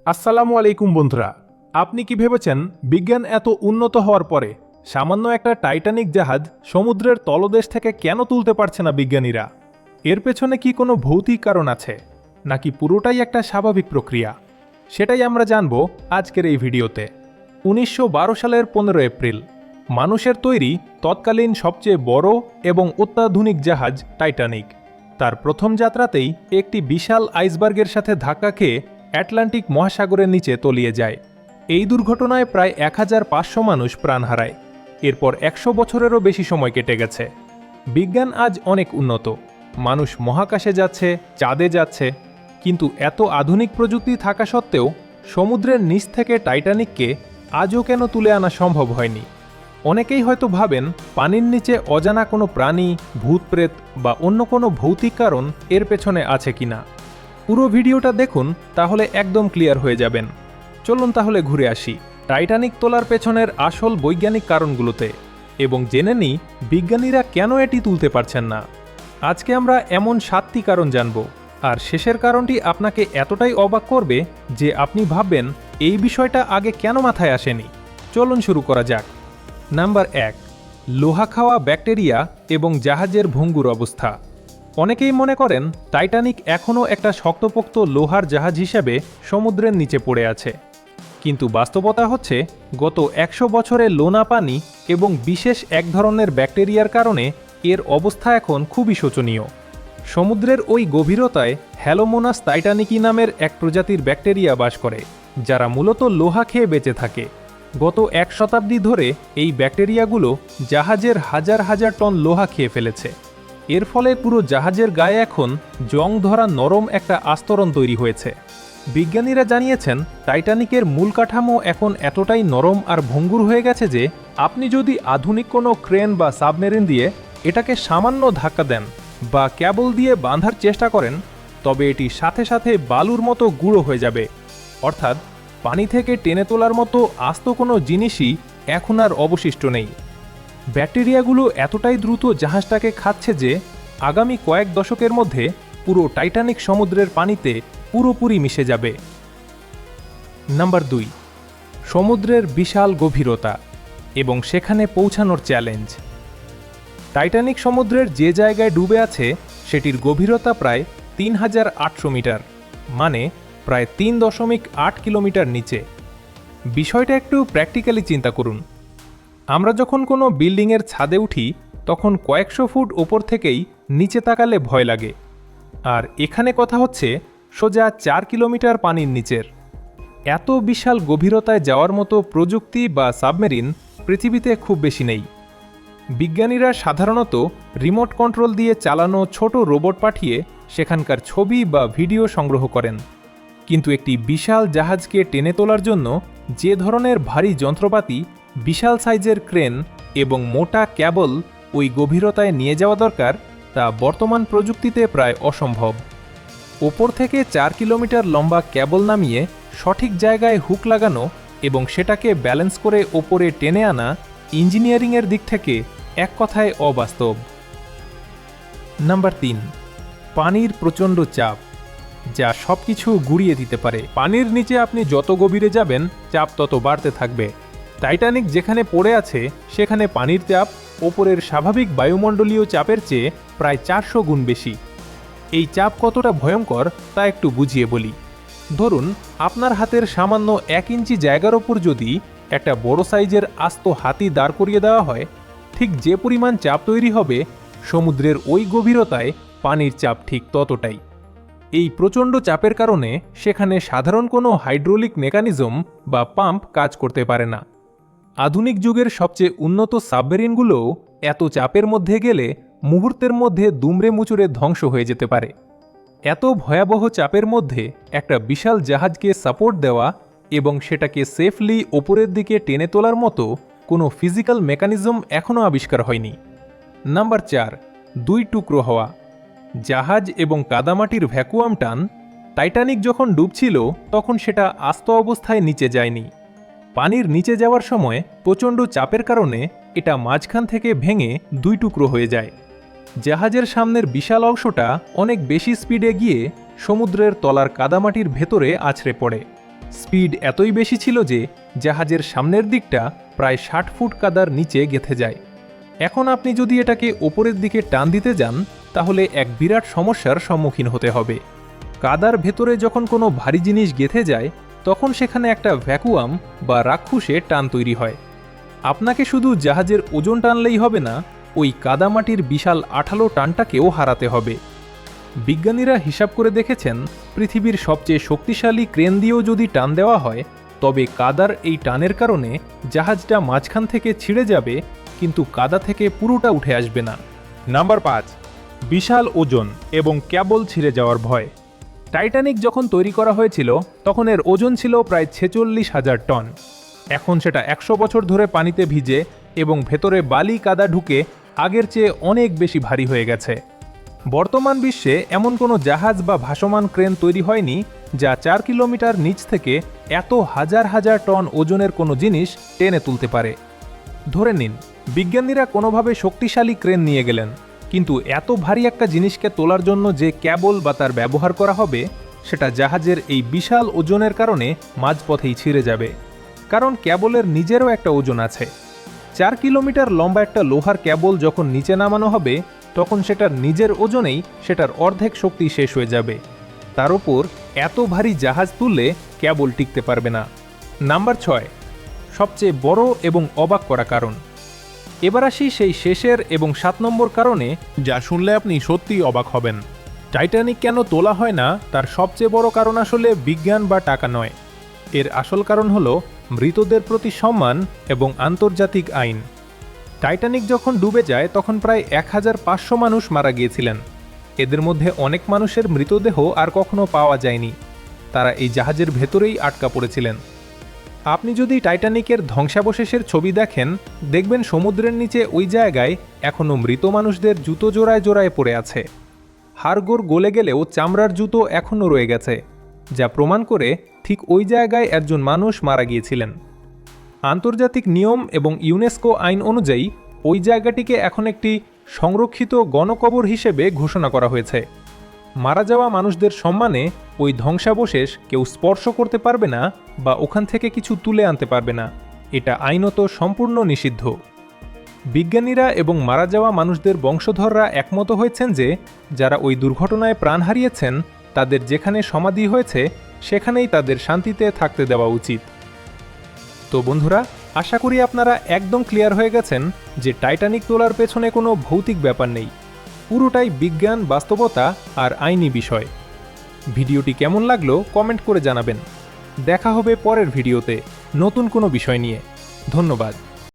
আসসালামু আলাইকুম বন্ধুরা। আপনি কি ভেবেছেন বিজ্ঞান এত উন্নত হওয়ার পরে সামান্য একটা টাইটানিক জাহাজ সমুদ্রের তলদেশ থেকে কেন তুলতে পারছে না বিজ্ঞানীরা? এর পেছনে কি কোনো ভৌতিক কারণ আছে, নাকি পুরোটাই একটা স্বাভাবিক প্রক্রিয়া? সেটাই আমরা জানব আজকের এই ভিডিওতে। 1912 সালের 15 এপ্রিল মানুষের তৈরি তৎকালীন সবচেয়ে বড় এবং অত্যাধুনিক জাহাজ টাইটানিক তার প্রথম যাত্রাতেই একটি বিশাল আইসবার্গের সাথে ধাক্কা খেয়ে আটলান্টিক মহাসাগরের নিচে তলিয়ে যায়। এই দুর্ঘটনায় প্রায় 1500 মানুষ প্রাণ হারায়। এরপর 100 বছরেরও বেশি সময় কেটে গেছে। বিজ্ঞান আজ অনেক উন্নত, মানুষ মহাকাশে যাচ্ছে, চাঁদে যাচ্ছে, কিন্তু এত আধুনিক প্রযুক্তি থাকা সত্ত্বেও সমুদ্রের নিচ থেকে টাইটানিককে আজও কেন তুলে আনা সম্ভব হয়নি? অনেকেই হয়তো ভাবেন পানির নিচে অজানা কোনো প্রাণী, ভূতপ্রেত বা অন্য কোনো ভৌতিক কারণ এর পেছনে আছে কিনা। পুরো ভিডিওটা দেখুন, তাহলে একদম ক্লিয়ার হয়ে যাবেন। চলুন তাহলে ঘুরে আসি টাইটানিক তোলার পেছনের আসল বৈজ্ঞানিক কারণগুলোতে এবং জেনে নিই বিজ্ঞানীরা কেন এটি তুলতে পারছেন না। আজকে আমরা এমন 7টি কারণ জানব, আর শেষের কারণটি আপনাকে এতটাই অবাক করবে যে আপনি ভাববেন এই বিষয়টা আগে কেন মাথায় আসেনি। চলুন শুরু করা যাক। নাম্বার 1, লোহা খাওয়া ব্যাকটেরিয়া এবং জাহাজের ভঙ্গুর অবস্থা। অনেকেই মনে করেন টাইটানিক এখনও একটা শক্তপোক্ত লোহার জাহাজ হিসেবে সমুদ্রের নিচে পড়ে আছে, কিন্তু বাস্তবতা হচ্ছে গত 100 বছরে লোনা পানি এবং বিশেষ এক ধরনের ব্যাকটেরিয়ার কারণে এর অবস্থা এখন খুবই শোচনীয়। সমুদ্রের ওই গভীরতায় হ্যালোমোনাস টাইটানিকি নামের এক প্রজাতির ব্যাকটেরিয়া বাস করে, যারা মূলত লোহা খেয়ে বেঁচে থাকে। গত 1 শতাব্দী ধরে এই ব্যাকটেরিয়াগুলো জাহাজের হাজার হাজার টন লোহা খেয়ে ফেলেছে। এর ফলে পুরো জাহাজের গায়ে এখন জং ধরা নরম একটা আস্তরণ তৈরি হয়েছে। বিজ্ঞানীরা জানিয়েছেন টাইটানিকের মূল কাঠামো এখন এতটাই নরম আর ভঙ্গুর হয়ে গেছে যে আপনি যদি আধুনিক কোনো ক্রেন বা সাবমেরিন দিয়ে এটাকে সামান্য ধাক্কা দেন বা ক্যাবল দিয়ে বাঁধার চেষ্টা করেন, তবে এটি সাথে সাথে বালুর মতো গুঁড়ো হয়ে যাবে। অর্থাৎ পানি থেকে টেনে তোলার মতো আস্ত কোনো জিনিসই এখন আর অবশিষ্ট নেই। ব্যাকটেরিয়াগুলো এতটাই দ্রুত জাহাজটাকে খাচ্ছে যে আগামী কয়েক দশকের মধ্যে পুরো টাইটানিক সমুদ্রের পানিতে পুরোপুরি মিশে যাবে। নাম্বার 2, সমুদ্রের বিশাল গভীরতা এবং সেখানে পৌঁছানোর চ্যালেঞ্জ। টাইটানিক সমুদ্রের যে জায়গায় ডুবে আছে সেটির গভীরতা প্রায় 3800 মিটার, মানে প্রায় 3.8 কিলোমিটার নিচে। বিষয়টা একটু প্র্যাকটিক্যালি চিন্তা করুন। আমরা যখন কোনো বিল্ডিংয়ের ছাদে উঠি তখন কয়েকশো ফুট ওপর থেকেই নিচে তাকালে ভয় লাগে, আর এখানে কথা হচ্ছে সোজা 4 কিলোমিটার পানির নিচের। এত বিশাল গভীরতায় যাওয়ার মতো প্রযুক্তি বা সাবমেরিন পৃথিবীতে খুব বেশি নেই। বিজ্ঞানীরা সাধারণত রিমোট কন্ট্রোল দিয়ে চালানো ছোট রোবট পাঠিয়ে সেখানকার ছবি বা ভিডিও সংগ্রহ করেন, কিন্তু একটি বিশাল জাহাজকে টেনে তোলার জন্য যে ধরনের ভারী যন্ত্রপাতি, বিশাল সাইজের ক্রেন এবং মোটা ক্যাবল ওই গভীরতায় নিয়ে যাওয়া দরকার, তা বর্তমান প্রযুক্তিতে প্রায় অসম্ভব। ওপর থেকে 4 কিলোমিটার লম্বা ক্যাবল নামিয়ে সঠিক জায়গায় হুক লাগানো এবং সেটাকে ব্যালেন্স করে ওপরে টেনে আনা ইঞ্জিনিয়ারিংয়ের দিক থেকে এক কথায় অবাস্তব। নাম্বার 3, পানির প্রচণ্ড চাপ, যা সব কিছু গুঁড়িয়ে দিতে পারে। পানির নিচে আপনি যত গভীরে যাবেন চাপ তত বাড়তে থাকবে। টাইটানিক যেখানে পড়ে আছে সেখানে পানির চাপ ওপরের স্বাভাবিক বায়ুমণ্ডলীয় চাপের চেয়ে প্রায় 400 গুণ বেশি। এই চাপ কতটা ভয়ঙ্কর তা একটু বুঝিয়ে বলি। ধরুন আপনার হাতের সামান্য 1 ইঞ্চি জায়গার ওপর যদি একটা বড় সাইজের আস্ত হাতি দাঁড় করিয়ে দেওয়া হয়, ঠিক যে পরিমাণ চাপ তৈরি হবে সমুদ্রের ওই গভীরতায় পানির চাপ ঠিক ততটাই। এই প্রচণ্ড চাপের কারণে সেখানে সাধারণ কোনো হাইড্রোলিক মেকানিজম বা পাম্প কাজ করতে পারে না। আধুনিক যুগের সবচেয়ে উন্নত সাবমেরিনগুলোও এত চাপের মধ্যে গেলে মুহূর্তের মধ্যে দুমড়ে মুচড়ে ধ্বংস হয়ে যেতে পারে। এত ভয়াবহ চাপের মধ্যে একটা বিশাল জাহাজকে সাপোর্ট দেওয়া এবং সেটাকে সেফলি ওপরের দিকে টেনে তোলার মতো কোনো ফিজিক্যাল মেকানিজম এখনও আবিষ্কার হয়নি। নাম্বার 4, 2 টুকরো হওয়া, জাহাজ এবং কাদামাটির ভ্যাকুয়াম টান। টাইটানিক যখন ডুবছিল তখন সেটা আস্ত অবস্থায় নিচে যায়নি। পানির নিচে যাওয়ার সময় প্রচণ্ড চাপের কারণে এটা মাঝখান থেকে ভেঙে 2 টুকরো হয়ে যায়। জাহাজের সামনের বিশাল অংশটা অনেক বেশি স্পিডে গিয়ে সমুদ্রের তলার কাদামাটির ভেতরে আছড়ে পড়ে। স্পিড এতই বেশি ছিল যে জাহাজের সামনের দিকটা প্রায় ৬০ ফুট কাদার নিচে গেঁথে যায়। এখন আপনি যদি এটাকে ওপরের দিকে টান দিতে যান তাহলে এক বিরাট সমস্যার সম্মুখীন হতে হবে। কাদার ভেতরে যখন কোনো ভারী জিনিস গেঁথে যায় তখন সেখানে একটা ভ্যাকুয়াম বা রাক্ষুসে টান তৈরি হয়। আপনাকে শুধু জাহাজের ওজন টানলেই হবে না, ওই কাদামাটির বিশাল আঠালো টানটাকেও হারাতে হবে। বিজ্ঞানীরা হিসাব করে দেখেছেন পৃথিবীর সবচেয়ে শক্তিশালী ক্রেন দিয়েও যদি টান দেওয়া হয় তবে কাদার এই টানের কারণে জাহাজটা মাঝখান থেকে ছিঁড়ে যাবে, কিন্তু কাদা থেকে পুরোটা উঠে আসবে না। নাম্বার ৫, বিশাল ওজন এবং কেবল ছিঁড়ে যাওয়ার ভয়। টাইটানিক যখন তৈরি করা হয়েছিল তখন এর ওজন ছিল প্রায় ৪৬,০০০ টন। এখন সেটা ১০০ বছর ধরে পানিতে ভিজে এবং ভেতরে বালি কাদা ঢুকে আগের চেয়ে অনেক বেশি ভারী হয়ে গেছে। বর্তমান বিশ্বে এমন কোনো জাহাজ বা ভাসমান ক্রেন তৈরি হয়নি যা ৪ কিলোমিটার নিচ থেকে এত হাজার হাজার টন ওজনের কোনো জিনিস টেনে তুলতে পারে। ধরে নিন বিজ্ঞানীরা কোনোভাবে শক্তিশালী ক্রেন নিয়ে গেলেন, কিন্তু এত ভারী একটা জিনিসকে তোলার জন্য যে ক্যাবল বা তার ব্যবহার করা হবে সেটা জাহাজের এই বিশাল ওজনের কারণে মাঝপথেই ছিঁড়ে যাবে। কারণ ক্যাবলের নিজেরও একটা ওজন আছে। ৪ কিলোমিটার লম্বা একটা লোহার ক্যাবল যখন নিচে নামানো হবে তখন সেটার নিজের ওজনেই সেটার অর্ধেক শক্তি শেষ হয়ে যাবে। তার উপর এত ভারী জাহাজ তুললে ক্যাবল টিকতে পারবে না। নাম্বার ৬, সবচেয়ে বড় এবং অবাক করা কারণ। এবার আসি সেই শেষের এবং ৭ নম্বর কারণে, যা শুনলে আপনি সত্যিই অবাক হবেন। টাইটানিক কেন তোলা হয় না তার সবচেয়ে বড় কারণ আসলে বিজ্ঞান বা টাকা নয়। এর আসল কারণ হলো মৃতদের প্রতি সম্মান এবং আন্তর্জাতিক আইন। টাইটানিক যখন ডুবে যায় তখন প্রায় ১৫০০ মানুষ মারা গিয়েছিলেন। এদের মধ্যে অনেক মানুষের মৃতদেহ আর কখনো পাওয়া যায়নি। তারা এই জাহাজের ভেতরেই আটকা পড়েছিলেন। আপনি যদি টাইটানিকের ধ্বংসাবশেষের ছবি দেখেন দেখবেন সমুদ্রের নিচে ওই জায়গায় এখনও মৃত মানুষদের জুতো জোড়ায় জোড়ায় পড়ে আছে। হাড়গোড় গলে গেলেও চামড়ার জুতো এখনও রয়ে গেছে, যা প্রমাণ করে ঠিক ওই জায়গায় একজন মানুষ মারা গিয়েছিলেন। আন্তর্জাতিক নিয়ম এবং ইউনেস্কো আইন অনুযায়ী ওই জায়গাটিকে এখন একটি সংরক্ষিত গণকবর হিসেবে ঘোষণা করা হয়েছে। মারা যাওয়া মানুষদের সম্মানে ওই ধ্বংসাবশেষ কেউ স্পর্শ করতে পারবে না বা ওখান থেকে কিছু তুলে আনতে পারবে না। এটা আইনত সম্পূর্ণ নিষিদ্ধ। বিজ্ঞানীরা এবং মারা যাওয়া মানুষদের বংশধররা একমত হয়েছেন যে যারা ওই দুর্ঘটনায় প্রাণ হারিয়েছেন তাদের যেখানে সমাধি হয়েছে সেখানেই তাদের শান্তিতে থাকতে দেওয়া উচিত। তো বন্ধুরা, আশা করি আপনারা একদম ক্লিয়ার হয়ে গেছেন যে টাইটানিক তোলার পেছনে কোনো ভৌতিক ব্যাপার নেই, পুরোটাই বিজ্ঞান, বাস্তবতা আর আইনি বিষয়। ভিডিওটি কেমন লাগলো কমেন্ট করে জানাবেন। দেখা হবে পরের ভিডিওতে নতুন কোনো বিষয় নিয়ে। ধন্যবাদ।